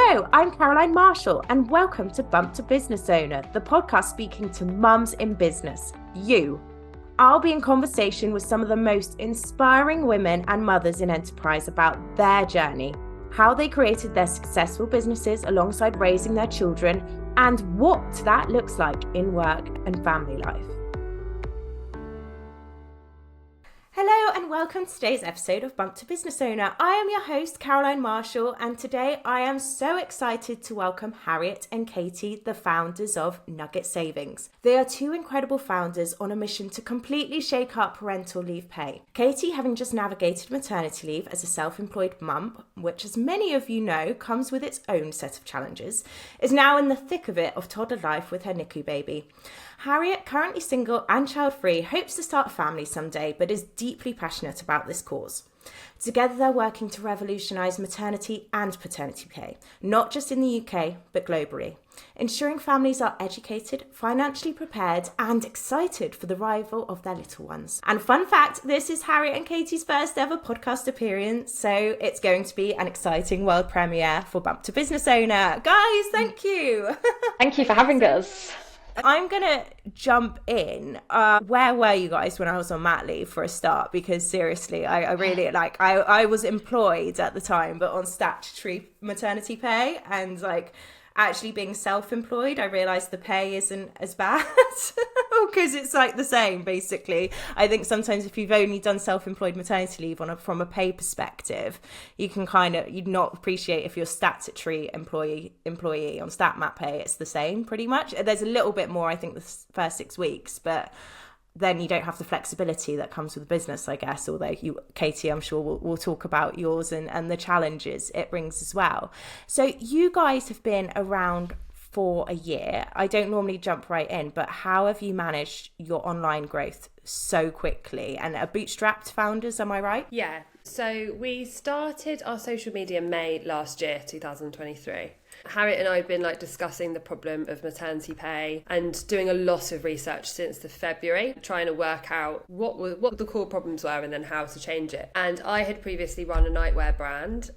Hello, I'm Caroline Marshall, and welcome to Bump to Business Owner, the podcast speaking to mums in business, you. I'll be in conversation with some of the most inspiring women and mothers in enterprise about their journey, how they created their successful businesses alongside raising their children, and what that looks like in work and family life. Hello and welcome to today's episode of Bump to Business Owner. I am your host, Caroline Marshall, and today I am so excited to welcome Harriet and Katie, the founders of Nugget Savings. They are two incredible founders on a mission to completely shake up parental leave pay. Katie, having just navigated maternity leave as a self-employed mum, which as many of you know comes with its own set of challenges, is now in the thick of it of toddler life with her NICU baby. Harriet, currently single and child-free, hopes to start a family someday, but is deeply passionate about this cause. Together, they're working to revolutionise maternity and paternity pay, not just in the UK, but globally, ensuring families are educated, financially prepared, and excited for the arrival of their little ones. And fun fact, this is Harriet and Katie's first ever podcast appearance, so it's going to be an exciting world premiere for Bump to Business Owner. Guys, thank you. Thank you for having us. I'm going to jump in. Where were you guys when I was on mat leave for a start? Because seriously, I really I was employed at the time, but on statutory maternity pay, and actually being self-employed, I realised the pay isn't as bad because it's the same basically. I think sometimes if you've only done self-employed maternity leave from a pay perspective, you can you'd not appreciate if you're statutory employee on stat mat pay, it's the same pretty much. There's a little bit more, I think, the first 6 weeks, but then you don't have the flexibility that comes with a business, I guess, although you, Katie, I'm sure we'll talk about yours and the challenges it brings as well. So you guys have been around for a year. I don't normally jump right in, but how have you managed your online growth so quickly? And are bootstrapped founders, am I right? Yeah, so we started our social media May last year, 2023. Harriet and I have been discussing the problem of maternity pay and doing a lot of research since the February, trying to work out what the core problems were and then how to change it. And I had previously run a nightwear brand,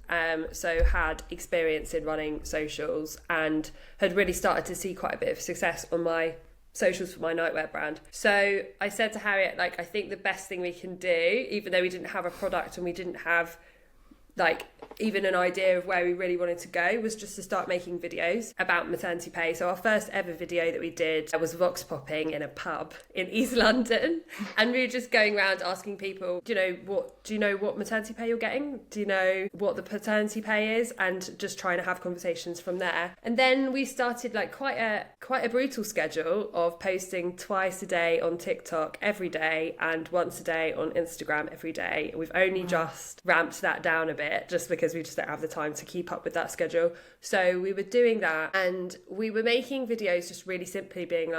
so had experience in running socials and had really started to see quite a bit of success on my socials for my nightwear brand. So I said to Harriet, I think the best thing we can do, even though we didn't have a product and we didn't have even an idea of where we really wanted to go, was just to start making videos about maternity pay. So our first ever video that we did was vox popping in a pub in East London, and we were just going around asking people, do you know what maternity pay you're getting? Do you know what the paternity pay is? And just trying to have conversations from there. And then we started quite a brutal schedule of posting twice a day on TikTok every day and once a day on Instagram every day. We've only just ramped that down a bit, just because we just don't have the time to keep up with that schedule. So we were doing that, and we were making videos just really simply being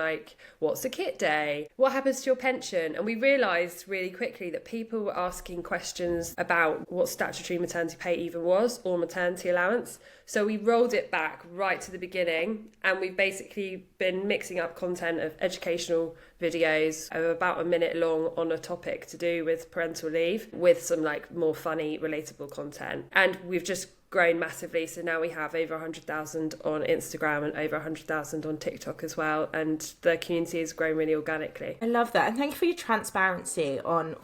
what's a kit day? What happens to your pension? And we realised really quickly that people were asking questions about what statutory maternity pay even was, or maternity allowance. So we rolled it back right to the beginning, and we've basically been mixing up content of educational videos of about a minute long on a topic to do with parental leave with some more funny, relatable content. And we've just grown massively. So now we have over 100,000 on Instagram and over 100,000 on TikTok as well. And the community has grown really organically. I love that. And thank you for your transparency on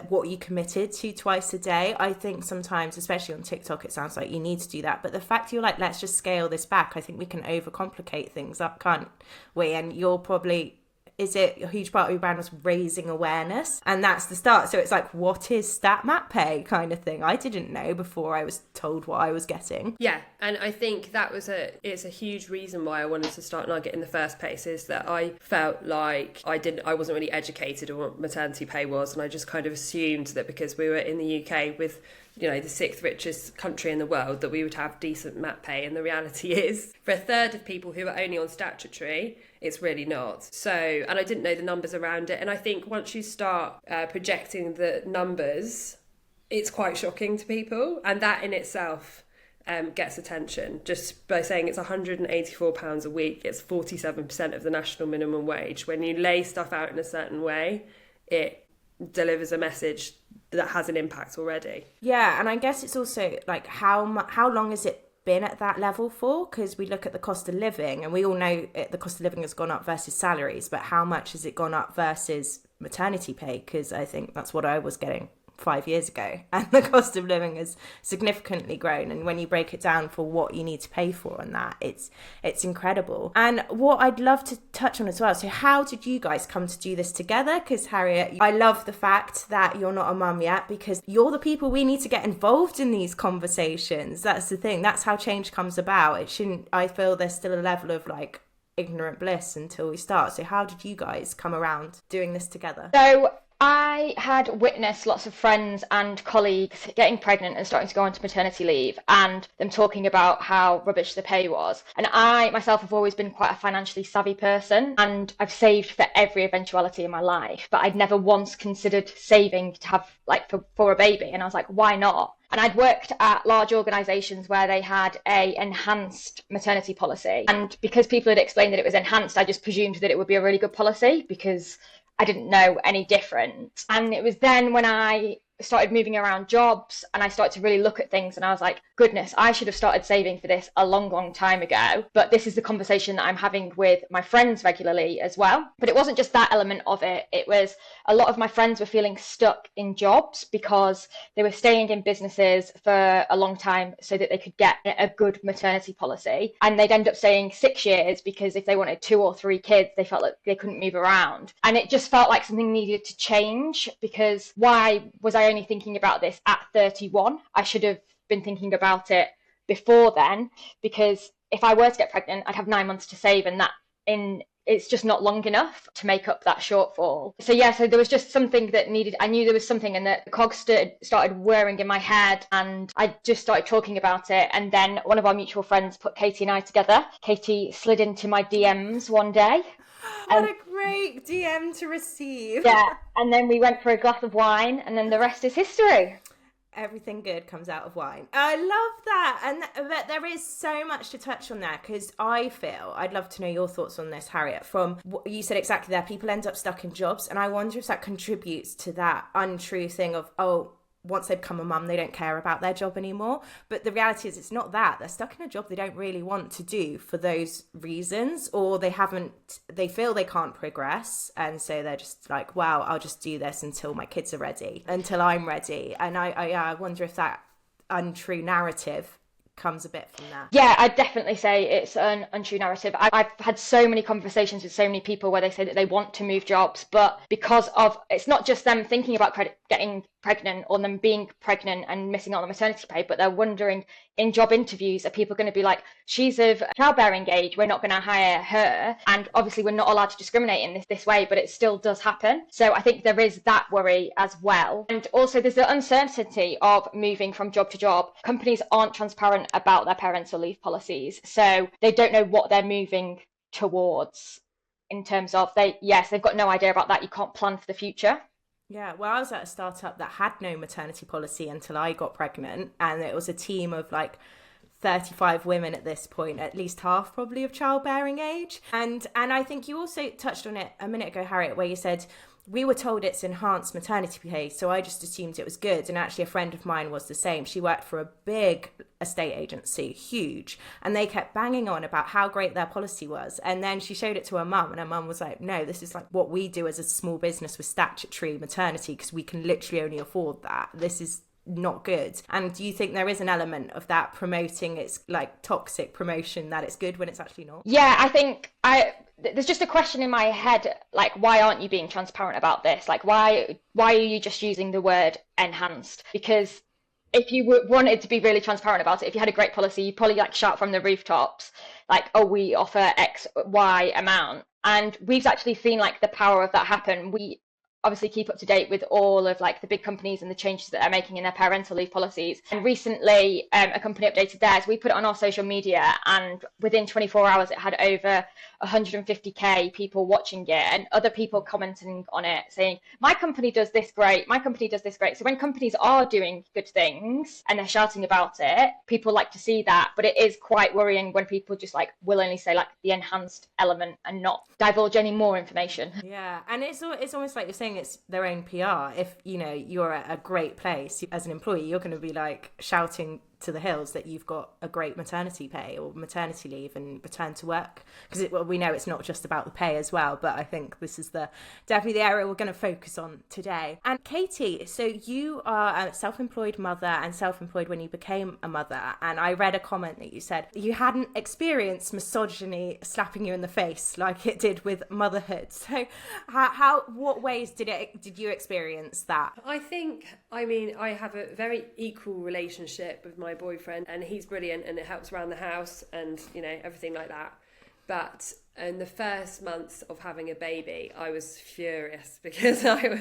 what you committed to twice a day. I think sometimes, especially on TikTok, it sounds like you need to do that. But the fact you're let's just scale this back, I think we can overcomplicate things up, can't we? And you're probably... Is it a huge part of your brand was raising awareness? And that's the start. So it's what is stat mat pay kind of thing? I didn't know before I was told what I was getting. Yeah, and I think it's a huge reason why I wanted to start Nugget in the first place, is that I felt like I wasn't really educated on what maternity pay was, and I just kind of assumed that because we were in the UK with the 6th richest country in the world, that we would have decent mat pay. And the reality is, for a third of people who are only on statutory, it's really not. So, and I didn't know the numbers around it. And I think once you start projecting the numbers, it's quite shocking to people. And that in itself gets attention. Just by saying it's £184 a week, it's 47% of the national minimum wage. When you lay stuff out in a certain way, it delivers a message that has an impact already. Yeah, and I guess it's also how long is it been at that level for, because we look at the cost of living and we all know the cost of living has gone up versus salaries, but how much has it gone up versus maternity pay? Because I think that's what I was getting 5 years ago, and the cost of living has significantly grown, and when you break it down for what you need to pay for on that, it's incredible. And what I'd love to touch on as well, so how did you guys come to do this together? Because Harriet, I love the fact that you're not a mum yet, because you're the people we need to get involved in these conversations. That's the thing, that's how change comes about. It shouldn't, I feel there's still a level of like ignorant bliss until we start. So how did you guys come around doing this together? So I had witnessed lots of friends and colleagues getting pregnant and starting to go on to maternity leave, and them talking about how rubbish the pay was. And I myself have always been quite a financially savvy person, and I've saved for every eventuality in my life, but I'd never once considered saving to have like for a baby. And I was like, why not? And I'd worked at large organisations where they had a enhanced maternity policy. And because people had explained that it was enhanced, I just presumed that it would be a really good policy, because I didn't know any different. And it was then when I started moving around jobs and I started to really look at things, and I was like, goodness, I should have started saving for this a long time ago. But this is the conversation that I'm having with my friends regularly as well. But it wasn't just that element of it. It was a lot of my friends were feeling stuck in jobs because they were staying in businesses for a long time so that they could get a good maternity policy. And they'd end up staying 6 years because if they wanted 2 or 3 kids, they felt like they couldn't move around. And it just felt like something needed to change, because why was I only thinking about this at 31? I should have been thinking about it before then, because if I were to get pregnant, I'd have 9 months to save, and it's just not long enough to make up that shortfall. So there was just something that needed, I knew there was something, and the cogs started whirring in my head, and I just started talking about it. And then one of our mutual friends put Katie and I together. Katie slid into my DMs one day. What a great DM to receive. Yeah, and then we went for a glass of wine, and then the rest is history. Everything good comes out of wine. I love that. But there is so much to touch on there, because I feel, I'd love to know your thoughts on this, Harriet, from what you said exactly there. People end up stuck in jobs, and I wonder if that contributes to that untrue thing of, once they become a mum, they don't care about their job anymore. But the reality is it's not that. They're stuck in a job they don't really want to do for those reasons, or they feel they can't progress. And so they're just like, wow, I'll just do this until my kids are ready, until I'm ready. And I wonder if that untrue narrative comes a bit from that. Yeah, I'd definitely say it's an untrue narrative. I've had so many conversations with so many people where they say that they want to move jobs, but because of, it's not just them thinking about getting pregnant or them being pregnant and missing out on the maternity pay, but they're wondering in job interviews, are people going to be like, she's of childbearing age, we're not going to hire her? And obviously we're not allowed to discriminate in this way, but it still does happen. So I think there is that worry as well. And also there's the uncertainty of moving from job to job. Companies aren't transparent about their parental leave policies, so they don't know what they're moving towards in terms of they've got no idea about that. You can't plan for the future. Yeah, well, I was at a startup that had no maternity policy until I got pregnant, and it was a team of like 35 women at this point, at least half probably of childbearing age. And I think you also touched on it a minute ago, Harriet, where you said, we were told it's enhanced maternity pay, so I just assumed it was good. And actually a friend of mine was the same. She worked for a big estate agency, huge, and they kept banging on about how great their policy was. And then she showed it to her mum, and her mum was like, no, this is like what we do as a small business with statutory maternity, because we can literally only afford that. This is not good. And do you think there is an element of that promoting, it's like toxic promotion, that it's good when it's actually not? Yeah, I think there's just a question in my head, like, why aren't you being transparent about this? Like, why are you just using the word enhanced? Because if you wanted to be really transparent about it, if you had a great policy, you'd probably like shout from the rooftops, like, oh, we offer X, Y amount. And we've actually seen like the power of that happen. We obviously keep up to date with all of like the big companies and the changes that they're making in their parental leave policies. And recently a company updated theirs. We put it on our social media, and within 24 hours it had over 150k people watching it, and other people commenting on it saying, my company does this great, my company does this great. So when companies are doing good things and they're shouting about it, people like to see that. But it is quite worrying when people just like will only say like the enhanced element and not divulge any more information. Yeah, and it's almost like you're saying it's their own PR. If, you know, you're at a great place as an employee, you're going to be like shouting to the hills that you've got a great maternity pay or maternity leave and return to work, because we know it's not just about the pay as well, but I think this is definitely the area we're going to focus on today. And Katie, so you are a self-employed mother and self-employed when you became a mother, and I read a comment that you said you hadn't experienced misogyny slapping you in the face like it did with motherhood. So what ways did you experience that? I have a very equal relationship with my boyfriend, and he's brilliant and it helps around the house and, everything like that. But in the first months of having a baby, I was furious because I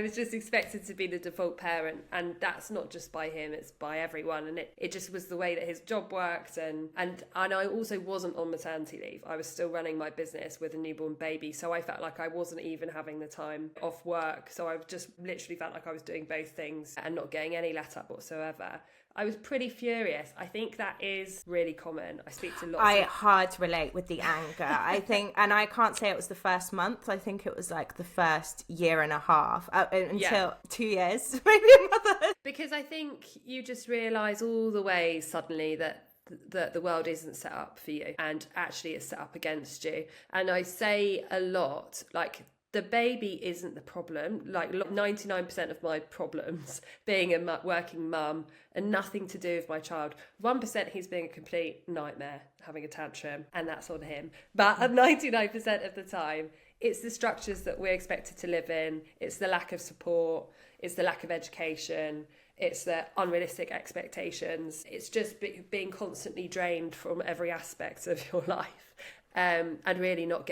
was just expected to be the default parent, and that's not just by him, it's by everyone. And it just was the way that his job worked, and I also wasn't on maternity leave. I was still running my business with a newborn baby, so I felt like I wasn't even having the time off work. So I just literally felt like I was doing both things and not getting any let up whatsoever. I was pretty furious. I think that is really common. I speak to lots of... hard to relate with the anger, I think. And I can't say it was the first month. I think it was like the first year and a half until 2 years, maybe a motherhood. Because I think you just realise all the ways suddenly that the world isn't set up for you, and actually it's set up against you. And I say a lot, like, the baby isn't the problem. Like 99% of my problems being a working mum and nothing to do with my child. 1% he's being a complete nightmare, having a tantrum, and that's on him. But 99% of the time, it's the structures that we're expected to live in. It's the lack of support. It's the lack of education. It's the unrealistic expectations. It's just being constantly drained from every aspect of your life, and really not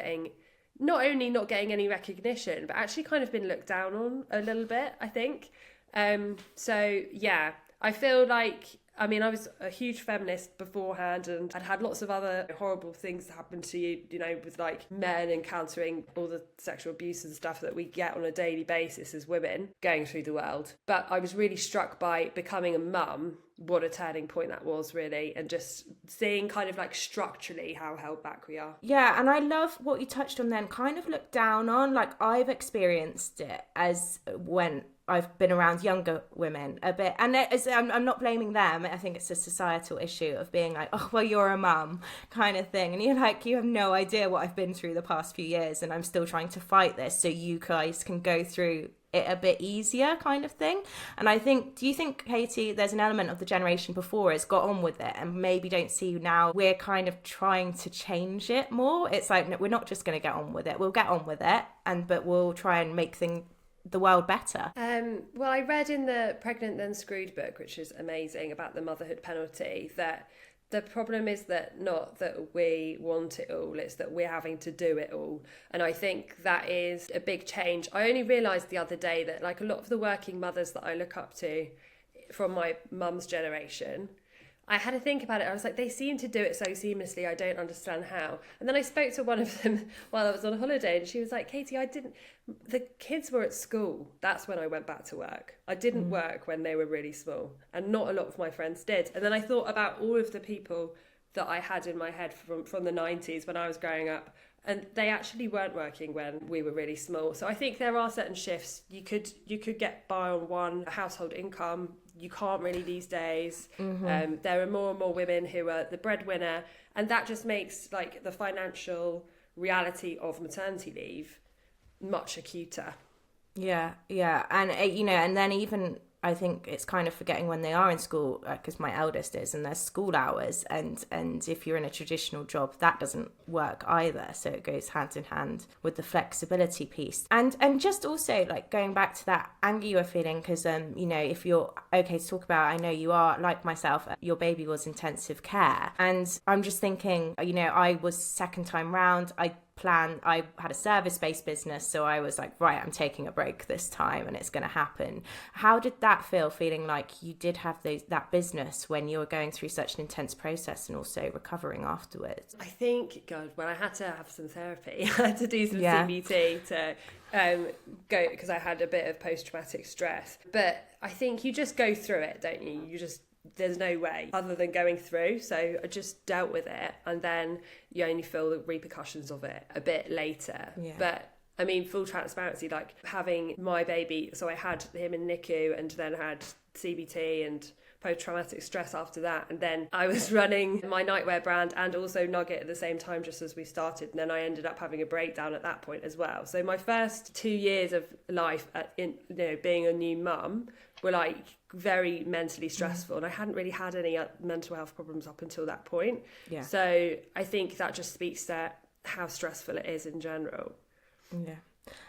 only not getting any recognition, but actually kind of been looked down on a little bit, I think. So, yeah, I feel like, I was a huge feminist beforehand, and I'd had lots of other horrible things happen to you, with like men encountering all the sexual abuse and stuff that we get on a daily basis as women going through the world. But I was really struck by becoming a mum, what a turning point that was, really, and just seeing kind of like structurally how held back we are. Yeah, and I love what you touched on then, kind of looked down on. Like, I've experienced it as when I've been around younger women a bit, and I'm not blaming them. I think it's a societal issue of being like, oh, well, you're a mum kind of thing, and you're like, you have no idea what I've been through the past few years, and I'm still trying to fight this so you guys can go through it a bit easier kind of thing. And I think, do you think, Katie, there's an element of the generation before has got on with it and maybe don't see now we're kind of trying to change it more? It's like, no, we're not just going to get on with it, we'll get on with it, but we'll try and make the world better. Well, I read in the Pregnant Then Screwed book, which is amazing, about the motherhood penalty, that the problem is that not that we want it all, it's that we're having to do it all. And I think that is a big change. I only realised the other day that like a lot of the working mothers that I look up to from my mum's generation, I had to think about it. I was like, they seem to do it so seamlessly. I don't understand how. And then I spoke to one of them while I was on holiday, and she was like, Katie, the kids were at school. That's when I went back to work. I didn't work when they were really small, and not a lot of my friends did. And then I thought about all of the people that I had in my head from the 90s when I was growing up, and they actually weren't working when we were really small. So I think there are certain shifts. You could get by on one household income. You can't really these days. There are more and more women who are the breadwinner, and that just makes like the financial reality of maternity leave much acuter. Yeah, and and then even I think it's kind of forgetting when they are in school, because my eldest is, and there's school hours, and if you're in a traditional job, that doesn't work either. So it goes hand in hand with the flexibility piece, and just also like going back to that anger you were feeling, because if you're okay to talk about, I know you are like myself, your baby was intensive care, and I'm just thinking, I was second time round, I had a service-based business, so I was like, right, I'm taking a break this time and it's going to happen. How did that feel, feeling like you did have that business when you were going through such an intense process and also recovering afterwards? I think, God, well, I had to have some therapy. I had to do some CBT to go, because I had a bit of post-traumatic stress. But I think you just go through it, don't you? There's no way other than going through. So I just dealt with it, and then you only feel the repercussions of it a bit later. Yeah. But I mean, full transparency, like having my baby, so I had him in NICU and then had CBT and post-traumatic stress after that, and then I was running my nightwear brand and also Nugget at the same time just as we started, and then I ended up having a breakdown at that point as well. So my first 2 years of life being a new mum were like very mentally stressful, and I hadn't really had any mental health problems up until that point. So I think that just speaks to how stressful it is in general. Yeah.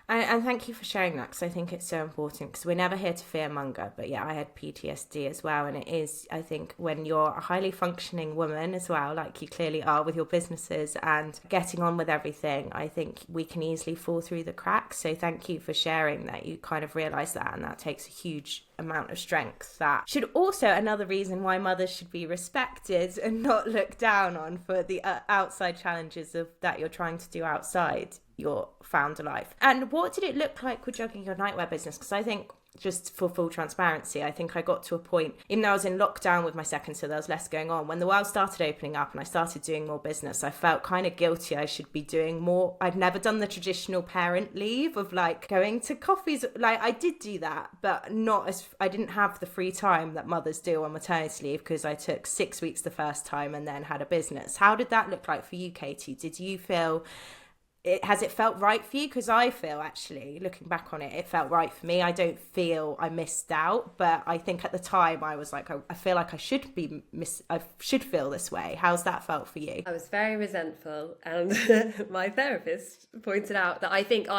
And thank you for sharing that, because I think it's so important, because we're never here to fearmonger, but yeah, I had PTSD as well, and it is, I think, when you're a highly functioning woman as well, like you clearly are with your businesses and getting on with everything, I think we can easily fall through the cracks. So thank you for sharing that you kind of realise that, and that takes a huge amount of strength. That should also another reason why mothers should be respected and not looked down on for the outside challenges of that you're trying to do outside your founder life. And what did it look like with juggling your nightwear business? Because I think, just for full transparency, I think I got to a point, even though I was in lockdown with my second, so there was less going on, when the world started opening up and I started doing more business, I felt kind of guilty. I should be doing more. I'd never done the traditional parent leave of like going to coffees. Like I did do that, but not as, I didn't have the free time that mothers do on maternity leave, because I took 6 weeks the first time and then had a business. How did that look like for you, Katie? Did you feel has it felt right for you? Because I feel, actually, looking back on it, it felt right for me. I don't feel I missed out, but I think at the time I was like, I feel like I should feel this way. How's that felt for you? I was very resentful, and my therapist pointed out that I think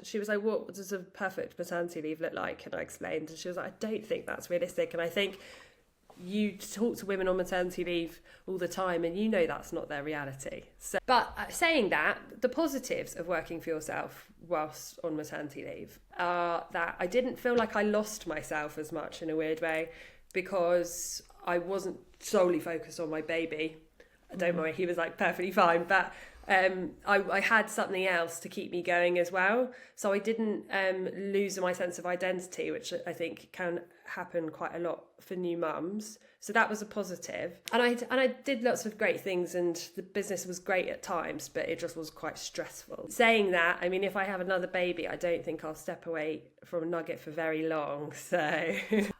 she was like, what does a perfect maternity leave look like? And I explained, and she was like, I don't think that's realistic. And I think you talk to women on maternity leave all the time, and you know that's not their reality. So, but saying that, the positives of working for yourself whilst on maternity leave are that I didn't feel like I lost myself as much in a weird way, because I wasn't solely focused on my baby. Don't worry, he was like perfectly fine, but I had something else to keep me going as well. So I didn't lose my sense of identity, which I think can happen quite a lot for new mums. So that was a positive. And I did lots of great things, and the business was great at times, but it just was quite stressful. Saying that, I mean, if I have another baby, I don't think I'll step away from Nugget for very long. So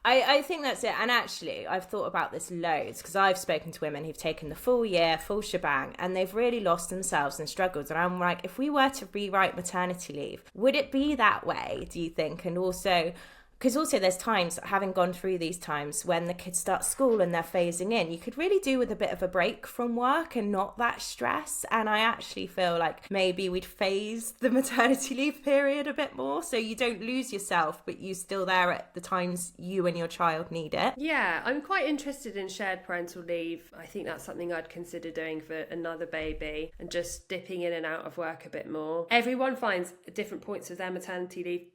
I think that's it. And actually, I've thought about this loads, because I've spoken to women who've taken the full year, full shebang, and they've really lost themselves and struggled. And I'm like, if we were to rewrite maternity leave, would it be that way, do you think? And also, because also there's times, having gone through these times when the kids start school and they're phasing in, you could really do with a bit of a break from work and not that stress. And I actually feel like maybe we'd phase the maternity leave period a bit more, so you don't lose yourself, but you're still there at the times you and your child need it. Yeah, I'm quite interested in shared parental leave. I think that's something I'd consider doing for another baby, and just dipping in and out of work a bit more. Everyone finds different points of their maternity leave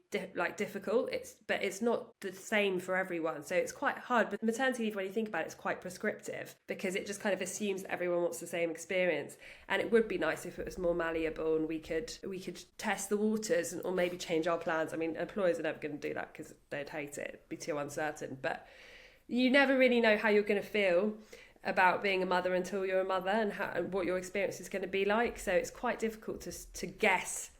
difficult, but it's not the same for everyone, so it's quite hard. But maternity leave, when you think about it, it's quite prescriptive, because it just kind of assumes that everyone wants the same experience. And it would be nice if it was more malleable and we could test the waters, or maybe change our plans. I mean, employers are never going to do that because they'd hate it, it'd be too uncertain. But you never really know how you're going to feel about being a mother until you're a mother, and what your experience is going to be like. So it's quite difficult to guess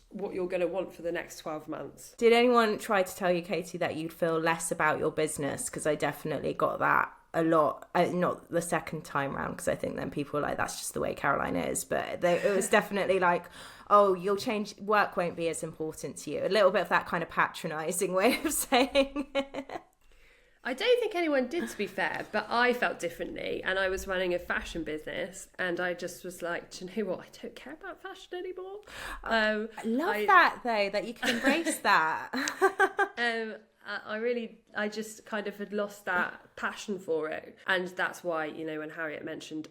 what you're going to want for the next 12 months. Did anyone try to tell you, Katie, that you'd feel less about your business? Because I definitely got that a lot. Not the second time round, because I think then people were like, that's just the way Caroline is. But it was definitely like, oh, you'll change, work won't be as important to you. A little bit of that kind of patronising way of saying it. I don't think anyone did, to be fair, but I felt differently, and I was running a fashion business, and I just was like, do you know what? I don't care about fashion anymore. I love that, though, that you can embrace that. I just kind of had lost that passion for it, and that's why, when Harriet mentioned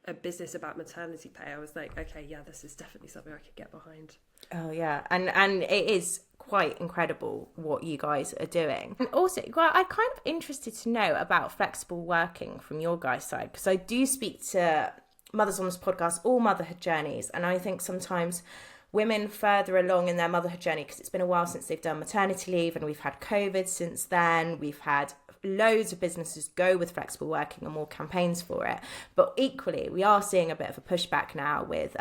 a business about maternity pay, I was like, okay, yeah, this is definitely something I could get behind. Oh yeah, and it is quite incredible what you guys are doing. And also, I'm kind of interested to know about flexible working from your guys' side, because I do speak to mothers on this podcast, all motherhood journeys, and I think sometimes women further along in their motherhood journey, because it's been a while since they've done maternity leave, and we've had COVID since then, we've had loads of businesses go with flexible working and more campaigns for it, but equally we are seeing a bit of a pushback now with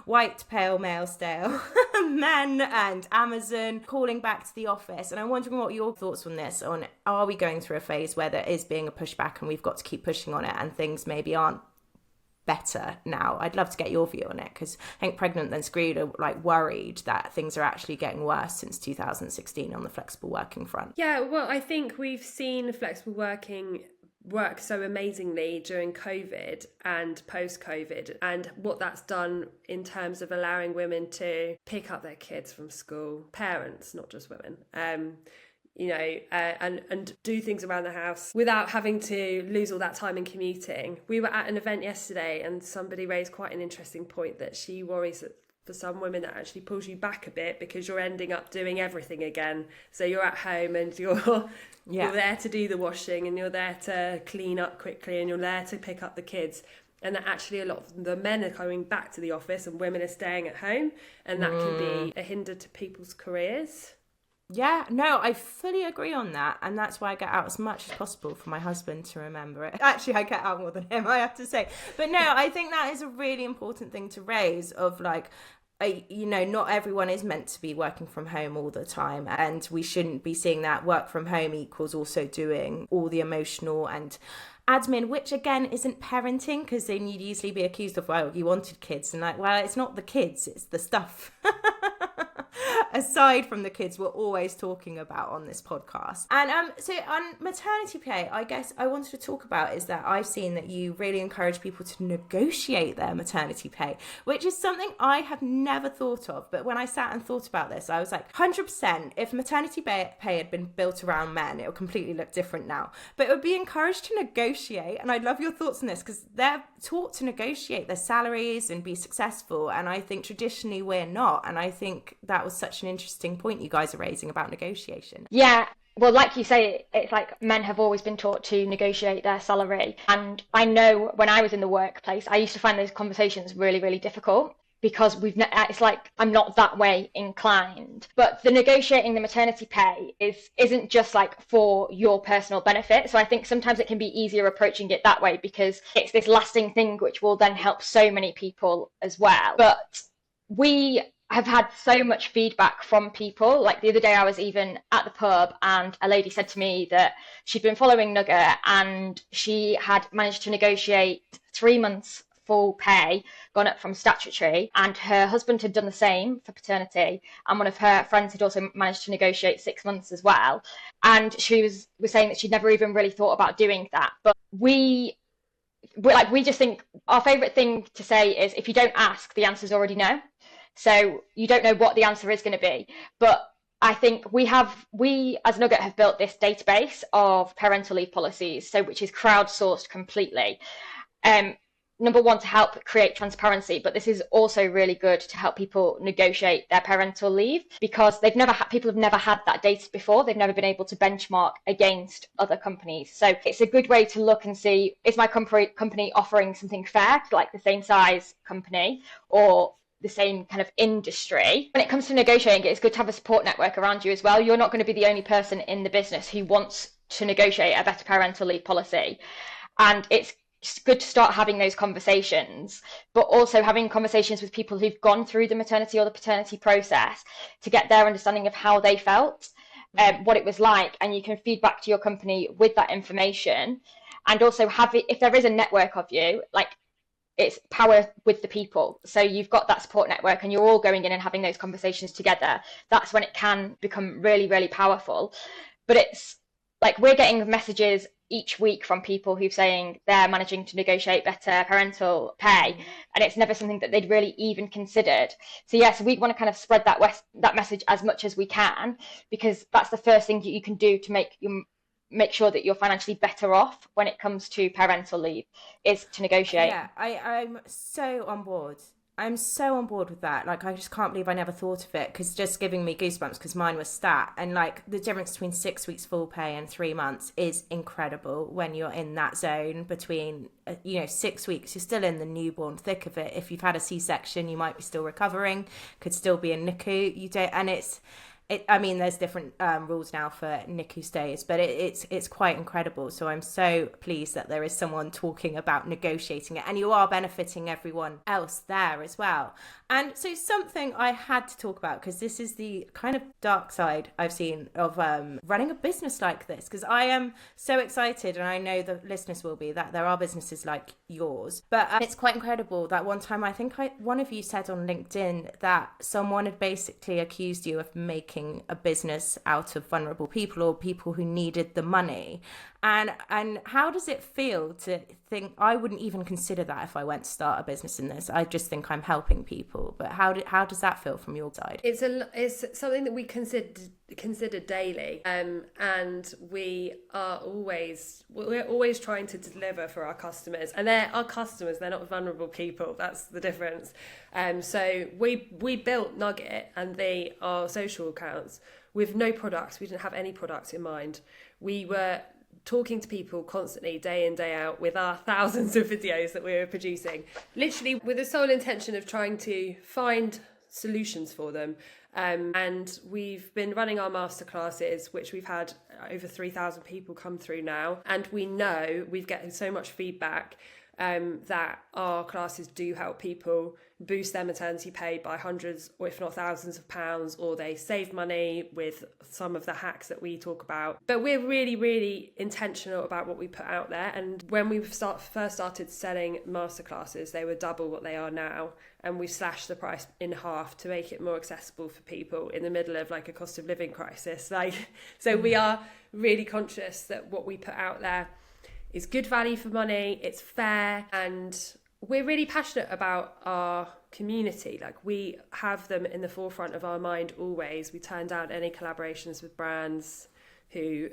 white pale male stale men and Amazon calling back to the office. And I'm wondering what your thoughts on this, on are we going through a phase where there is being a pushback and we've got to keep pushing on it and things maybe aren't better now? I'd love to get your view on it, because I think Pregnant Then Screwed are like worried that things are actually getting worse since 2016 on the flexible working front. Yeah, well, I think we've seen flexible working work so amazingly during COVID and post-COVID, and what that's done in terms of allowing women to pick up their kids from school, parents, not just women, and do things around the house without having to lose all that time in commuting. We were at an event yesterday and somebody raised quite an interesting point, that she worries that for some women that actually pulls you back a bit because you're ending up doing everything again. So you're at home and you're there to do the washing, and you're there to clean up quickly, and you're there to pick up the kids. And that actually a lot of the men are going back to the office and women are staying at home, and that can be a hinder to people's careers. Yeah, no, I fully agree on that. And that's why I get out as much as possible for my husband to remember it. Actually, I get out more than him, I have to say. But no, I think that is a really important thing to raise, of like, not everyone is meant to be working from home all the time. And we shouldn't be seeing that work from home equals also doing all the emotional and admin, which again isn't parenting, because then you'd easily be accused of, well, you wanted kids. And like, well, it's not the kids, it's the stuff. Aside from the kids we're always talking about on this podcast. And so on maternity pay, I guess I wanted to talk about is that I've seen that you really encourage people to negotiate their maternity pay, which is something I have never thought of. But when I sat and thought about this, I was like, 100%, if maternity pay had been built around men, it would completely look different now. But it would be encouraged to negotiate. And I'd love your thoughts on this, because they're taught to negotiate their salaries and be successful. And I think traditionally we're not. And I think that was such an interesting point you guys are raising about negotiation. Yeah, well, like you say, it's like men have always been taught to negotiate their salary. And I know when I was in the workplace, I used to find those conversations really, really difficult, because it's like I'm not that way inclined. But the negotiating the maternity pay isn't just like for your personal benefit. So I think sometimes it can be easier approaching it that way, because it's this lasting thing which will then help so many people as well. But we have had so much feedback from people. Like the other day I was even at the pub and a lady said to me that she'd been following Nugget and she had managed to negotiate 3 months full pay, gone up from statutory, and her husband had done the same for paternity, and one of her friends had also managed to negotiate 6 months as well. And she was saying that she'd never even really thought about doing that. But we just think our favourite thing to say is, if you don't ask, the answer's already no. So you don't know what the answer is going to be. But I think we as Nugget have built this database of parental leave policies, which is crowdsourced completely. Number one, to help create transparency, but this is also really good to help people negotiate their parental leave, because people have never had that data before. They've never been able to benchmark against other companies. So it's a good way to look and see, is my company offering something fair to like the same size company or the same kind of industry? When it comes to negotiating, it's good to have a support network around you as well. You're not going to be the only person in the business who wants to negotiate a better parental leave policy. And it's good to start having those conversations, but also having conversations with people who've gone through the maternity or the paternity process to get their understanding of how they felt, what it was like. And you can feed back to your company with that information. And also if there is a network of you, like, it's power with the people. So you've got that support network and you're all going in and having those conversations together. That's when it can become really, really powerful. But it's like we're getting messages each week from people who're saying they're managing to negotiate better parental pay, and it's never something that they'd really even considered. So yes, we want to kind of spread that message as much as we can, because that's the first thing that you can do to make sure that you're financially better off when it comes to parental leave, is to negotiate. Yeah, I'm so on board. I'm so on board with that. Like, I just can't believe I never thought of it, because it's just giving me goosebumps, because mine was stat. And like the difference between 6 weeks full pay and 3 months is incredible when you're in that zone between, 6 weeks, you're still in the newborn thick of it. If you've had a C-section, you might be still recovering, could still be in NICU. You don't, and there's different rules now for NICU stays, but it's quite incredible. So I'm so pleased that there is someone talking about negotiating it, and you are benefiting everyone else there as well. And so something I had to talk about, because this is the kind of dark side I've seen of running a business like this, because I am so excited, and I know the listeners will be, that there are businesses like yours. But it's quite incredible that one time, I think one of you said on LinkedIn that someone had basically accused you of making a business out of vulnerable people, or people who needed the money. And how does it feel to think, I wouldn't even consider that if I went to start a business in this? I just think I'm helping people. But how does that feel from your side? It's something that we consider daily, and we're always trying to deliver for our customers, and they're our customers. They're not vulnerable people. That's the difference. So we built Nugget and our social accounts with no products. We didn't have any products in mind. We were talking to people constantly, day in, day out, with our thousands of videos that we were producing, literally with the sole intention of trying to find solutions for them. And we've been running our masterclasses, which we've had over 3,000 people come through now. And we know we've getting so much feedback that our classes do help people boost their maternity pay by hundreds or if not thousands of pounds, or they save money with some of the hacks that we talk about. But we're really, really intentional about what we put out there. And when we first started selling masterclasses, they were double what they are now. And we've slashed the price in half to make it more accessible for people in the middle of like a cost of living crisis. So we are really conscious that what we put out there is good value for money, it's fair, and we're really passionate about our community. Like, we have them in the forefront of our mind always. We turn down any collaborations with brands who,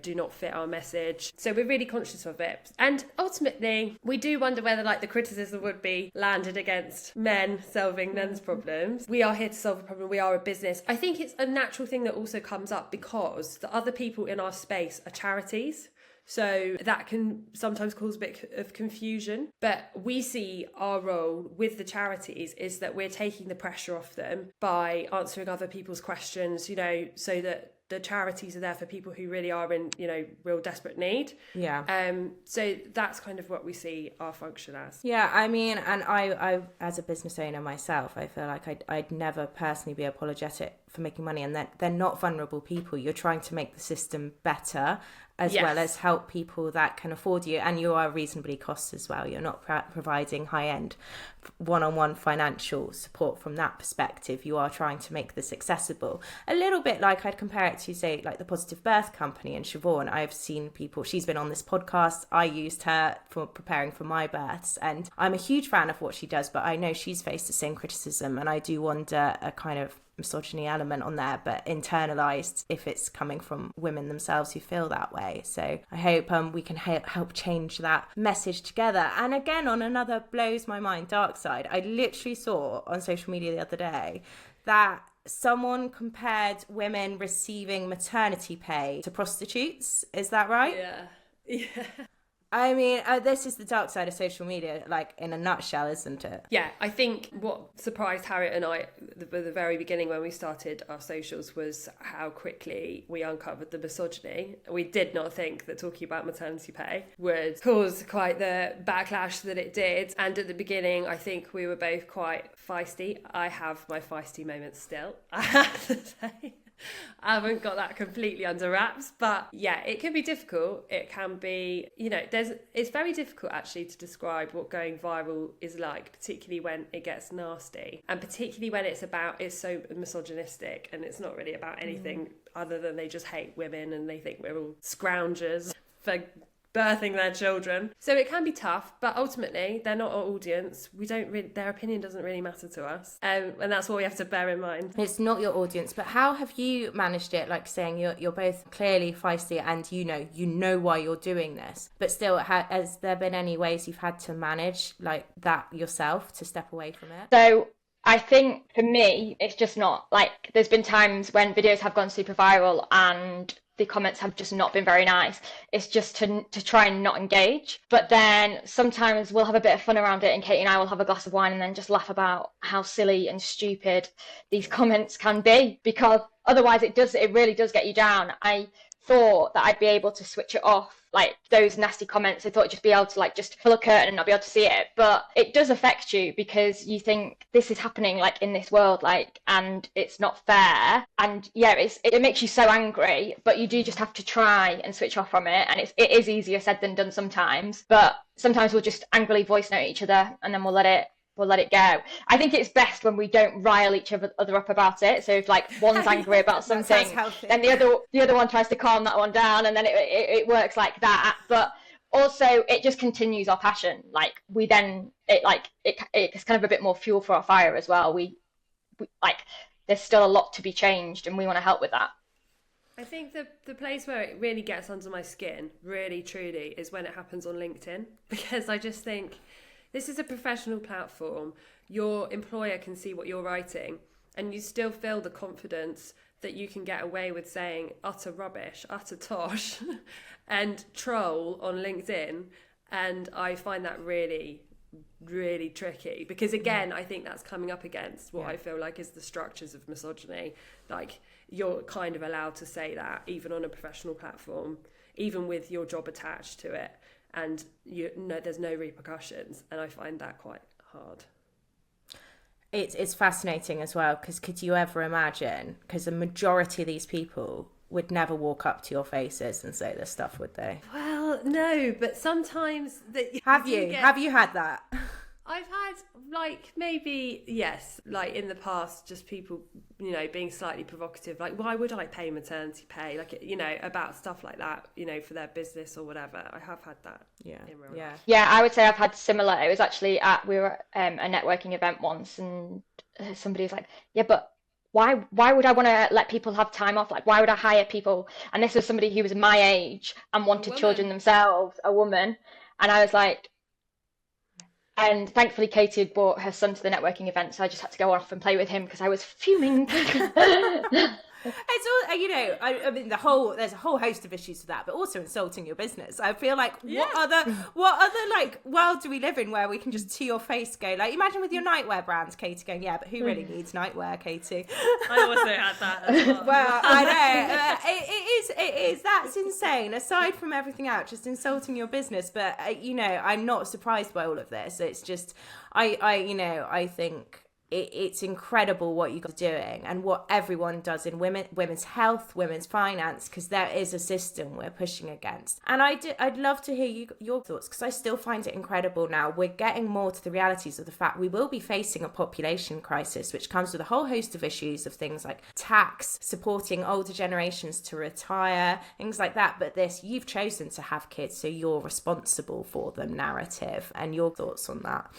do not fit our message. So we're really conscious of it. And ultimately, we do wonder whether the criticism would be landed against men solving men's problems. We are here to solve a problem. We are a business. I think it's a natural thing that also comes up because the other people in our space are charities. So that can sometimes cause a bit of confusion. But we see our role with the charities is that we're taking the pressure off them by answering other people's questions, so that the charities are there for people who really are in, real desperate need. Yeah. So that's kind of what we see our function as. Yeah, I mean, and I as a business owner myself, I feel like I'd never personally be apologetic for making money, and that they're not vulnerable people. You're trying to make the system better, as well as help people that can afford you, and you are reasonably cost as well. You're not providing high-end one-on-one financial support from that perspective. You are trying to make this accessible. A little bit like I'd compare it to, say, like the Positive Birth Company and Siobhan. I've seen people, she's been on this podcast, I used her for preparing for my births, and I'm a huge fan of what she does, but I know she's faced the same criticism, and I do wonder a kind of misogyny element on there, but internalized if it's coming from women themselves who feel that way. So I hope we can help change that message together. And again, on another blows my mind dark side, I literally saw on social media the other day that someone compared women receiving maternity pay to prostitutes. Is that right? Yeah. I mean, this is the dark side of social media, like in a nutshell, isn't it? Yeah, I think what surprised Harriet and I at the very beginning when we started our socials was how quickly we uncovered the misogyny. We did not think that talking about maternity pay would cause quite the backlash that it did. And at the beginning, I think we were both quite feisty. I have my feisty moments still, I have to say. I haven't got that completely under wraps, but yeah, it can be difficult. It can be, it's very difficult actually to describe what going viral is like, particularly when it gets nasty, and particularly when it's so misogynistic and it's not really about anything other than they just hate women and they think we're all scroungers for birthing their children. So it can be tough, but ultimately they're not our audience. Their opinion doesn't really matter to us, and that's what we have to bear in mind. It's not your audience, but how have you managed it? Like saying you're both clearly feisty, and you know why you're doing this, but still, has there been any ways you've had to manage like that yourself to step away from it? So I think for me, it's just not like there's been times when videos have gone super viral and the comments have just not been very nice. It's just to try and not engage. But then sometimes we'll have a bit of fun around it, and Katie and I will have a glass of wine and then just laugh about how silly and stupid these comments can be, because otherwise it really does get you down. I thought that I'd be able to switch it off, like those nasty comments. I thought I'd just be able to like just pull a curtain and not be able to see it, but it does affect you because you think this is happening like in this world, like, and it's not fair. And yeah, it makes you so angry, but you do just have to try and switch off from it. And it is easier said than done sometimes, but sometimes we'll just angrily voice note each other and then we'll let it go. I think it's best when we don't rile each other up about it. So if like one's angry about something, then the other one tries to calm that one down, and then it works like that. But also it just continues our passion. Like it's kind of a bit more fuel for our fire as well. We like there's still a lot to be changed, and we want to help with that. I think the place where it really gets under my skin, really truly, is when it happens on LinkedIn, because I just think, this is a professional platform. Your employer can see what you're writing, and you still feel the confidence that you can get away with saying utter rubbish, utter tosh, and troll on LinkedIn. And I find that really, really tricky, because again, I think that's coming up against what I feel like is the structures of misogyny. Like, you're kind of allowed to say that even on a professional platform, even with your job attached to it. And there's no repercussions, and I find that quite hard. It's fascinating as well, because could you ever imagine, because the majority of these people would never walk up to your faces and say this stuff, would they? Well, no, but sometimes have you had that? I've had, like, maybe, yes, like in the past, just people, being slightly provocative, like, why would I pay maternity pay? Like, about stuff like that, for their business or whatever. I have had that. Yeah. In real life. Yeah, I would say I've had similar. It was actually we were at a networking event once, and somebody was like, yeah, but why would I want to let people have time off? Like, why would I hire people? And this was somebody who was my age and wanted children themselves, a woman. And I was like, and thankfully Katie had brought her son to the networking event, so I just had to go off and play with him because I was fuming. It's all, I mean, there's a whole host of issues with that, but also insulting your business. I feel like what other like world do we live in where we can just to your face go, like, imagine with your nightwear brands, Katie going, yeah, but who really needs nightwear, Katie? I also had that as well. Well, I know it is that's insane. Aside from everything else, just insulting your business. But I'm not surprised by all of this. It's just I think it's incredible what you guys are doing and what everyone does in women's health, women's finance, because there is a system we're pushing against. And I'd love to hear your thoughts, because I still find it incredible now. We're getting more to the realities of the fact we will be facing a population crisis, which comes with a whole host of issues of things like tax, supporting older generations to retire, things like that. But you've chosen to have kids, so you're responsible for them narrative, and your thoughts on that.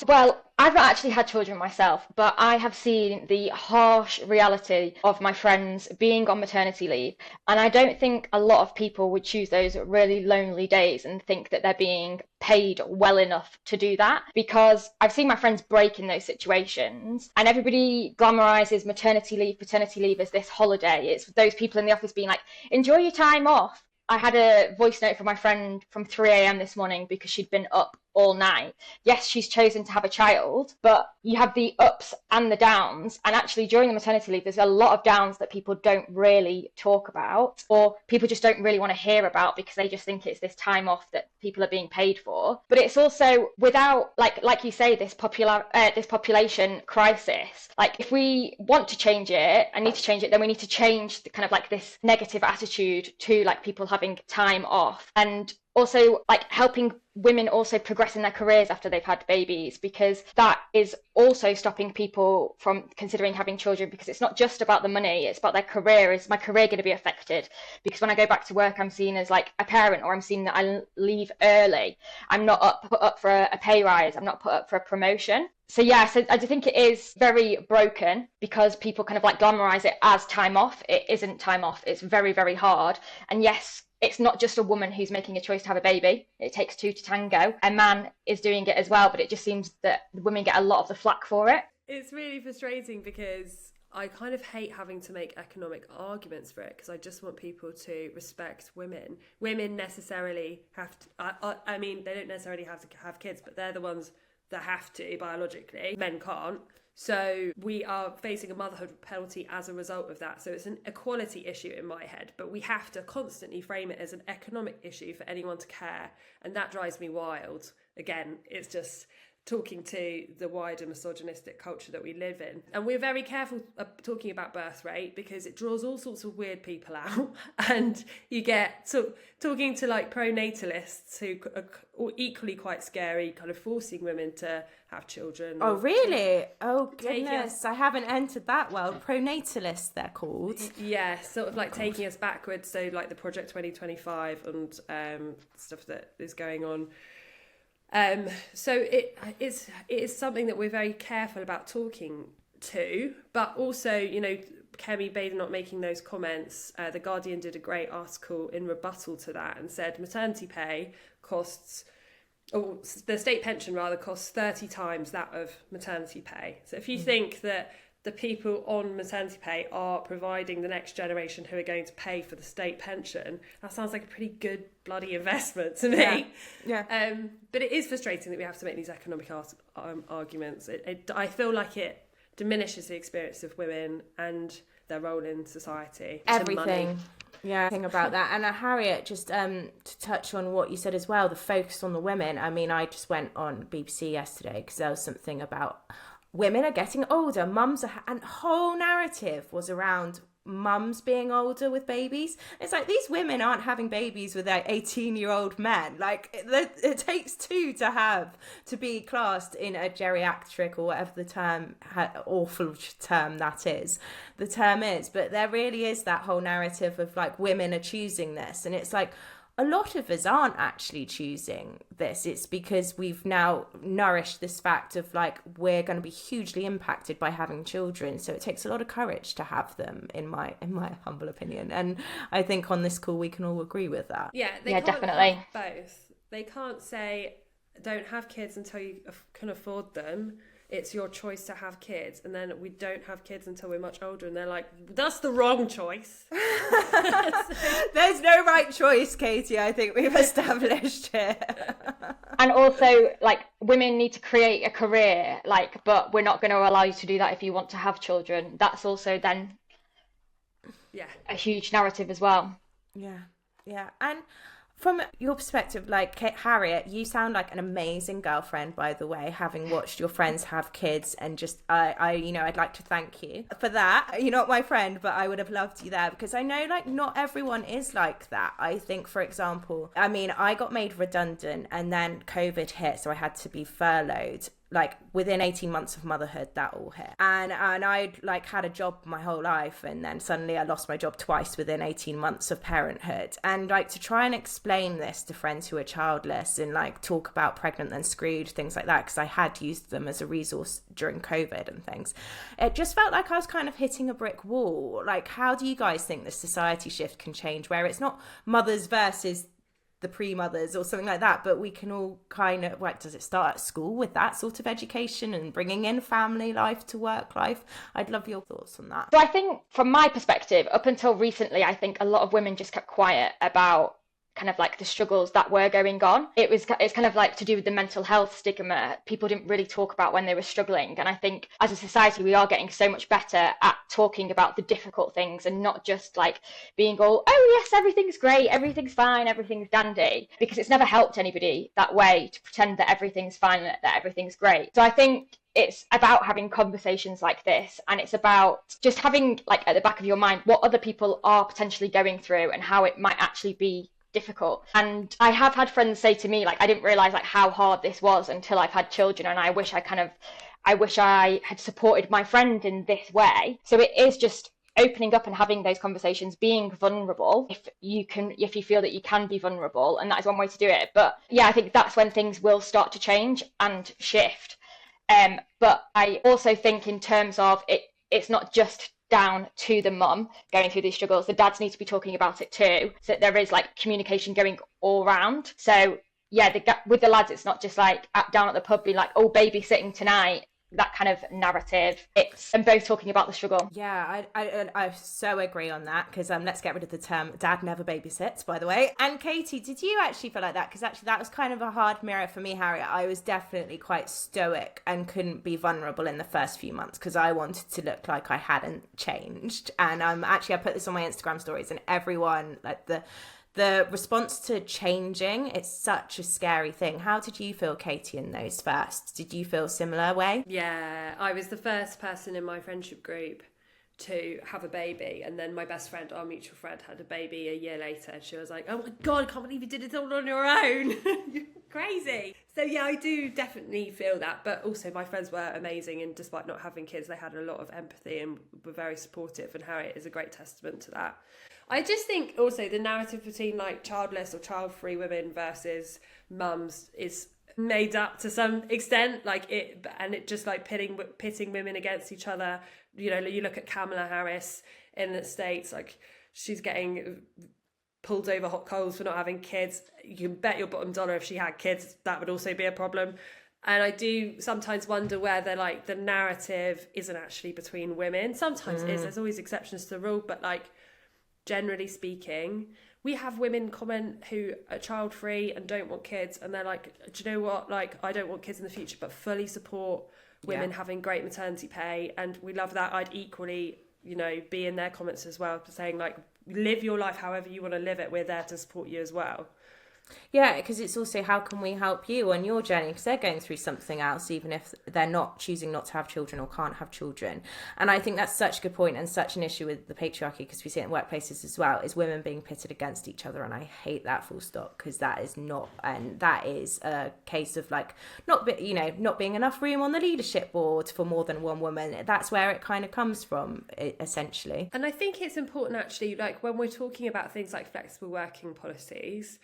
Well, I've not actually had children myself, but I have seen the harsh reality of my friends being on maternity leave. And I don't think a lot of people would choose those really lonely days and think that they're being paid well enough to do that, because I've seen my friends break in those situations, and everybody glamorizes maternity leave as this holiday. It's those people in the office being like, enjoy your time off. I had a voice note from my friend from 3 a.m. this morning because she'd been up all night. Yes, she's chosen to have a child, but you have the ups and the downs. And actually, during the maternity leave, there's a lot of downs that people don't really talk about, or people just don't really want to hear about, because they just think it's this time off that people are being paid for. But it's also without, like you say, this population crisis. Like, if we want to change it and need to change it, then we need to change the kind of like this negative attitude to like people having time off, and also like helping women also progress in their careers after they've had babies, because that is also stopping people from considering having children, because it's not just about the money, it's about their career. Is my career going to be affected? Because when I go back to work, I'm seen as like a parent, or I'm seen that I leave early. I'm not put up for a pay rise. I'm not put up for a promotion. So I do think it is very broken because people kind of like glamorize it as time off. It isn't time off. It's very, very hard. And yes, it's not just a woman who's making a choice to have a baby. It takes two to tango. A man is doing it as well, but it just seems that women get a lot of the flack for it. It's really frustrating because I kind of hate having to make economic arguments for it, because I just want people to respect women. Women necessarily have to, I mean, they don't necessarily have to have kids, but they're the ones that have to biologically. Men can't. So we are facing a motherhood penalty as a result of that. So it's an equality issue in my head, but we have to constantly frame it as an economic issue for anyone to care. And that drives me wild. Again, it's just talking to the wider misogynistic culture that we live in. And we're very careful talking about birth rate because it draws all sorts of weird people out. And you get talking to like pronatalists who are equally quite scary, kind of forcing women to have children. Oh, really? Oh, goodness. I haven't entered that world. Pronatalists, they're called. Yeah, sort of like taking us backwards. So like the Project 2025 and stuff that is going on. So it is something that we're very careful about talking to, but also, you know, Kemi Bader not making those comments. The Guardian did a great article in rebuttal to that and said maternity pay costs, or the state pension rather, costs 30 times that of maternity pay. So if you think that the people on maternity pay are providing the next generation who are going to pay for the state pension, that sounds like a pretty good bloody investment to me. Yeah. But it is frustrating that we have to make these economic arguments. I feel like it diminishes the experience of women and their role in society. Everything. Yeah, thing about that. And Harriet, just to touch on what you said as well, the focus on the women. I mean, I just went on BBC yesterday because there was something about women are getting older, mums are, and whole narrative was around mums being older with babies. It's like these women aren't having babies with their 18-year-old men. Like it takes two to be classed in a geriatric or whatever the term, awful term that is, the term is. But there really is that whole narrative of like women are choosing this, and it's like, a lot of us aren't actually choosing this. It's because we've now nourished this fact of like, we're going to be hugely impacted by having children. So it takes a lot of courage to have them, in my humble opinion. And I think on this call, we can all agree with that. Yeah, can't definitely have both. They can't say, don't have kids until you can afford them. It's your choice to have kids, and then we don't have kids until we're much older, and they're like, that's the wrong choice. There's no right choice, Katie, I think we've established here. And also, like, women need to create a career, like, but we're not going to allow you to do that if you want to have children. That's also then a huge narrative as well. Yeah. And from your perspective, like Harriet, you sound like an amazing girlfriend, by the way, having watched your friends have kids, and just, I'd like to thank you for that. You're not my friend, but I would have loved you there, because I know like not everyone is like that. I think, for example, I mean, I got made redundant and then COVID hit, so I had to be furloughed. Like within 18 months of motherhood, that all hit. And I'd like had a job my whole life, and then suddenly I lost my job twice within 18 months of parenthood. And like to try and explain this to friends who are childless and like talk about pregnant then screwed, things like that, because I had used them as a resource during COVID and things. It just felt like I was kind of hitting a brick wall. Like, how do you guys think the society shift can change where it's not mothers versus the pre-mothers or something like that, but we can all kind of, like, does it start at school with that sort of education and bringing in family life to work life? I'd love your thoughts on that. So I think from my perspective, up until recently, I think a lot of women just kept quiet about kind of like the struggles that were going on. It's kind of like to do with the mental health stigma. People didn't really talk about when they were struggling. And I think as a society, we are getting so much better at talking about the difficult things and not just like being all, oh yes, everything's great, everything's fine, everything's dandy, because it's never helped anybody that way to pretend that everything's fine, that everything's great. So I think it's about having conversations like this, and it's about just having like at the back of your mind what other people are potentially going through and how it might actually be difficult. And I have had friends say to me, like, I didn't realize like how hard this was until I've had children, and I wish I had supported my friend in this way. So it is just opening up and having those conversations, being vulnerable if you feel that you can be vulnerable, and that is one way to do it. But yeah, I think that's when things will start to change and shift. But I also think in terms of it's not just down to the mum going through these struggles. The dads need to be talking about it too, so that there is like communication going all round. So yeah, with the lads, it's not just like down at the pub being like, oh, babysitting tonight, that kind of narrative. It's them both talking about the struggle. Yeah, I so agree on that, because let's get rid of the term dad never babysits, by the way. And Katie, did you actually feel like that? Because actually that was kind of a hard mirror for me, Harriet. I was definitely quite stoic and couldn't be vulnerable in the first few months because I wanted to look like I hadn't changed. And actually I put this on my Instagram stories, and everyone, like the response to changing, it's such a scary thing. How did you feel, Katie, in those first? Did you feel similar way? Yeah, I was the first person in my friendship group to have a baby, and then my best friend, our mutual friend, had a baby a year later, and she was like, oh my God, I can't believe you did it all on your own. You're crazy. So yeah, I do definitely feel that, but also my friends were amazing, and despite not having kids, they had a lot of empathy and were very supportive, and Harriet is a great testament to that. I just think also the narrative between like childless or child-free women versus mums is made up to some extent, and it just like pitting women against each other. You know, you look at Kamala Harris in the States, like she's getting pulled over hot coals for not having kids. You can bet your bottom dollar if she had kids, that would also be a problem. And I do sometimes wonder whether like the narrative isn't actually between women. Sometimes it is. There's always exceptions to the rule, but like generally speaking, we have women comment who are child free and don't want kids, and they're like, do you know what, like I don't want kids in the future, but fully support women having great maternity pay, and we love that. I'd equally, you know, be in their comments as well, saying like, live your life however you want to live it, we're there to support you as well. Yeah, because it's also how can we help you on your journey, because they're going through something else, even if they're not choosing not to have children or can't have children. And I think that's such a good point, and such an issue with the patriarchy, because we see it in workplaces as well, is women being pitted against each other. And I hate that full stop, because that is not, and that is a case of like not being enough room on the leadership board for more than one woman. That's where it kind of comes from, essentially. And I think it's important actually, like when we're talking about things like flexible working policies,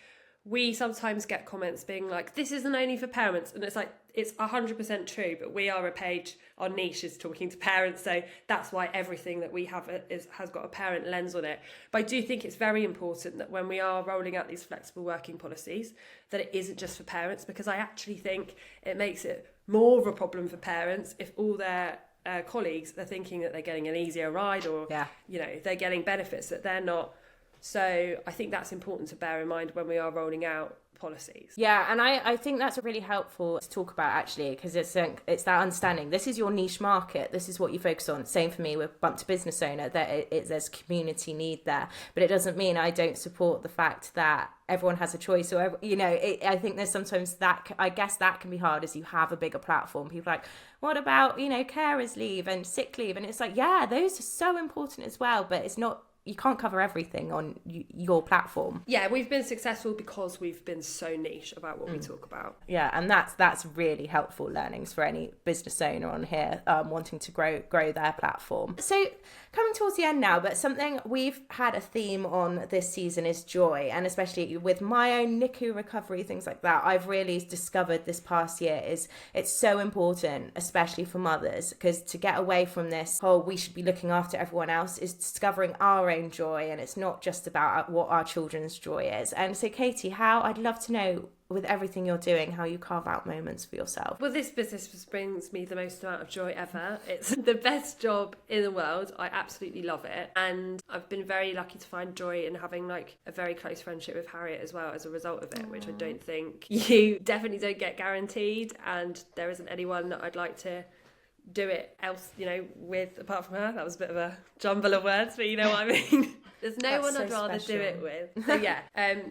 we sometimes get comments being like, this isn't only for parents. And it's like, it's 100% true, but we are a page, our niche is talking to parents. So that's why everything that we have has got a parent lens on it. But I do think it's very important that when we are rolling out these flexible working policies, that it isn't just for parents, because I actually think it makes it more of a problem for parents if all their colleagues are thinking that they're getting an easier ride, or, you know, they're getting benefits that they're not. So I think that's important to bear in mind when we are rolling out policies. Yeah, and I think that's really helpful to talk about, actually, because it's that understanding. This is your niche market. This is what you focus on. Same for me with Bump to Business Owner, that there's community need there. But it doesn't mean I don't support the fact that everyone has a choice, or, you know, I think there's sometimes that, I guess that can be hard as you have a bigger platform. People are like, what about, you know, carers leave and sick leave? And it's like, yeah, those are so important as well, but it's not, you can't cover everything on your platform. Yeah, we've been successful because we've been so niche about what we talk about. Yeah, and that's really helpful learnings for any business owner on here wanting to grow their platform. So coming towards the end now, but something we've had a theme on this season is joy, and especially with my own NICU recovery, things like that, I've really discovered this past year is it's so important, especially for mothers, because to get away from this whole we should be looking after everyone else is discovering our own joy, and it's not just about what our children's joy is. And so Katie, I'd love to know, with everything you're doing, how you carve out moments for yourself. Well, this business brings me the most amount of joy ever. It's the best job in the world. I absolutely love it, and I've been very lucky to find joy in having like a very close friendship with Harriet as well as a result of it, which I don't think you definitely don't get guaranteed, and there isn't anyone that I'd like to do it else, you know, with apart from her. That was a bit of a jumble of words, but you know what I mean. There's no one I'd rather do it with. So yeah,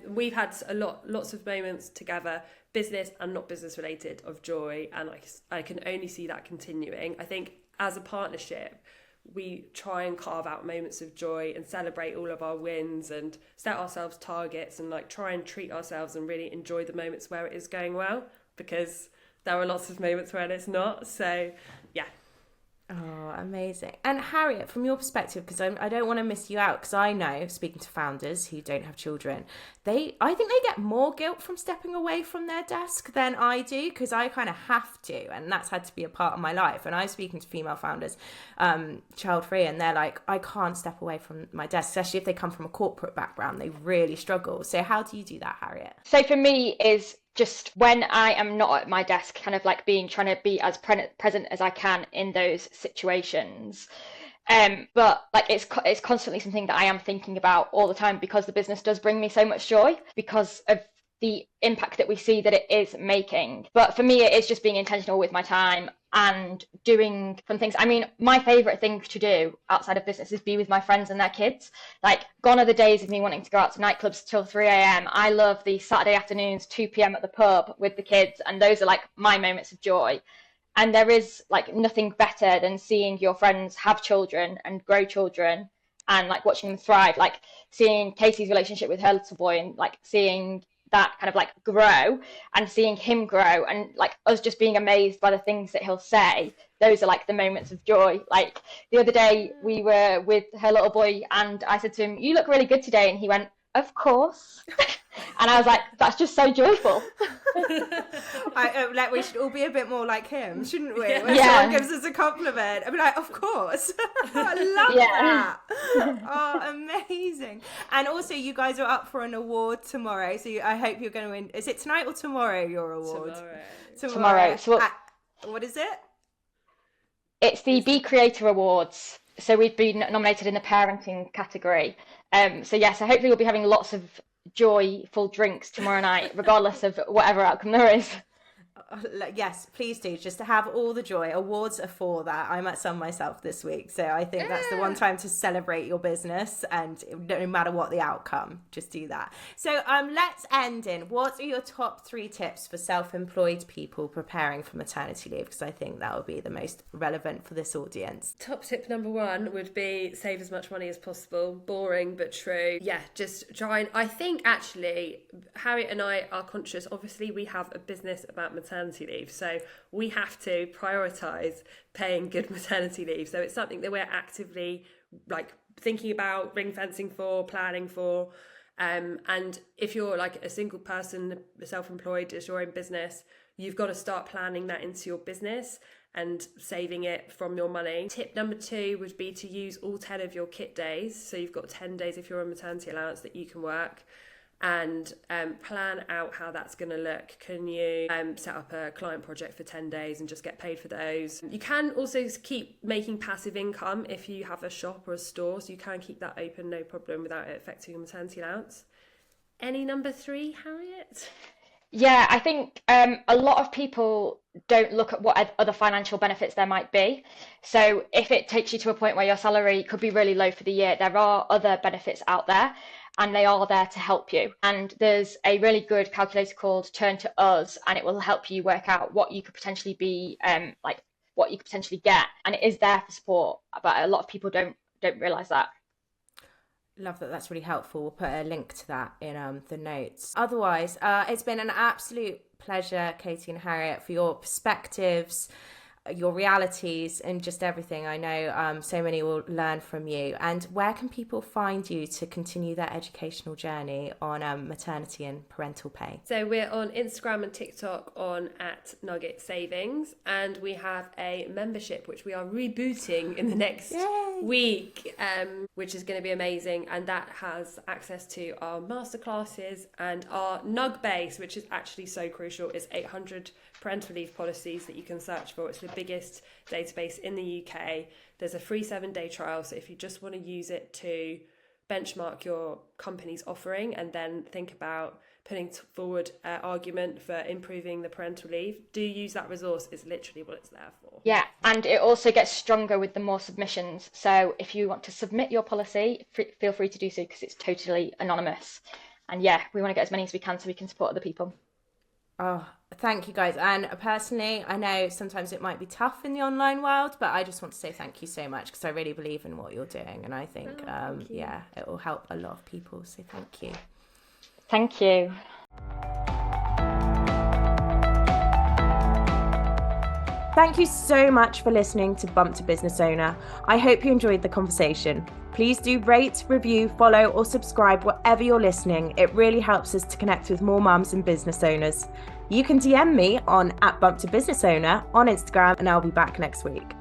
we've had lots of moments together, business and not business related, of joy, and I can only see that continuing. I think as a partnership, we try and carve out moments of joy and celebrate all of our wins and set ourselves targets and like try and treat ourselves and really enjoy the moments where it is going well, because there are lots of moments where it's not. So yeah. Oh, amazing. And Harriet, from your perspective, because I don't want to miss you out, because I know, speaking to founders who don't have children, I think they get more guilt from stepping away from their desk than I do, because I kind of have to, and that's had to be a part of my life. And I'm speaking to female founders, child-free, and they're like, I can't step away from my desk, especially if they come from a corporate background. They really struggle. So how do you do that, Harriet? So for me is just when I am not at my desk, kind of like trying to be as present as I can in those situations. But like it's constantly something that I am thinking about all the time, because the business does bring me so much joy because of the impact that we see that it is making. But for me, it is just being intentional with my time and doing fun things. I mean, my favorite thing to do outside of business is be with my friends and their kids. Like, gone are the days of me wanting to go out to nightclubs till 3 a.m. I love the Saturday afternoons, 2 p.m. at the pub with the kids, and those are like my moments of joy. And there is like nothing better than seeing your friends have children and grow children and like watching them thrive, like seeing Casey's relationship with her little boy and like seeing that kind of like grow and seeing him grow and like us just being amazed by the things that he'll say. Those are like the moments of joy. Like the other day we were with her little boy and I said to him, "You look really good today," and he went, "Of course." And I was like, that's just so joyful. Like, we should all be a bit more like him, shouldn't we? When Yeah. someone gives us a compliment, I'd be like, of course. I love that. Oh, amazing. And also, you guys are up for an award tomorrow. So I hope you're going to win. Is it tonight or tomorrow, your award? Tomorrow. So what is it? It's the Be Creator Awards. So we've been nominated in the parenting category. So hopefully we'll be having lots of joyful drinks tomorrow night, regardless of whatever outcome there is. Yes, please do. Just to have all the joy. Awards are for that. I'm at some myself this week, so I think that's the one time to celebrate your business, and no matter what the outcome, just do that. So let's end in, what are your top 3 tips for self-employed people preparing for maternity leave? Because I think that would be the most relevant for this audience. Top tip number 1 would be save as much money as possible. Boring but true. Yeah, just try and I think actually Harriet and I are conscious. Obviously, we have a business about maternity leave, so we have to prioritize paying good maternity leave. So it's something that we're actively like thinking about, ring fencing for, planning for. And if you're like a single person, self-employed, as your own business, you've got to start planning that into your business and saving it from your money. Tip number 2 would be to use all 10 of your kit days. So you've got 10 days if you're on maternity allowance that you can work, and plan out how that's going to look. Can you set up a client project for 10 days and just get paid for those? You can also keep making passive income if you have a shop or a store, so you can keep that open, no problem, without it affecting your maternity allowance. Any number 3, Harriet? Yeah, I think a lot of people don't look at what other financial benefits there might be. So if it takes you to a point where your salary could be really low for the year, there are other benefits out there, and they are there to help you. And there's a really good calculator called Turn to Us, and it will help you work out what you could potentially be what you could potentially get. And it is there for support, but a lot of people don't realise that. Love that. That's really helpful. We'll put a link to that in the notes. Otherwise, it's been an absolute pleasure, Katie and Harriet, for your perspectives, your realities, and just everything. I know so many will learn from you. And where can people find you to continue their educational journey on maternity and parental pay? So we're on Instagram and TikTok on @Nugget Savings, and we have a membership which we are rebooting in the next week, which is going to be amazing, and that has access to our masterclasses and our Nug base, which is actually so crucial. It's 800 parental leave policies that you can search for. It's the biggest database in the UK. There's a free 7-day trial, so if you just want to use it to benchmark your company's offering and then think about putting forward an argument for improving the parental leave, do use that resource. It's literally what it's there for. Yeah, and it also gets stronger with the more submissions. So if you want to submit your policy, feel free to do so, because it's totally anonymous. And yeah, we want to get as many as we can so we can support other people. Oh, thank you guys. And personally, I know sometimes it might be tough in the online world, but I just want to say thank you so much, because I really believe in what you're doing, and I think it will help a lot of people. So thank you. Thank you. Thank you so much for listening to Bump to Business Owner. I hope you enjoyed the conversation. Please do rate, review, follow or subscribe wherever you're listening. It really helps us to connect with more mums and business owners. You can DM me on @BumpToBusinessOwner on Instagram and I'll be back next week.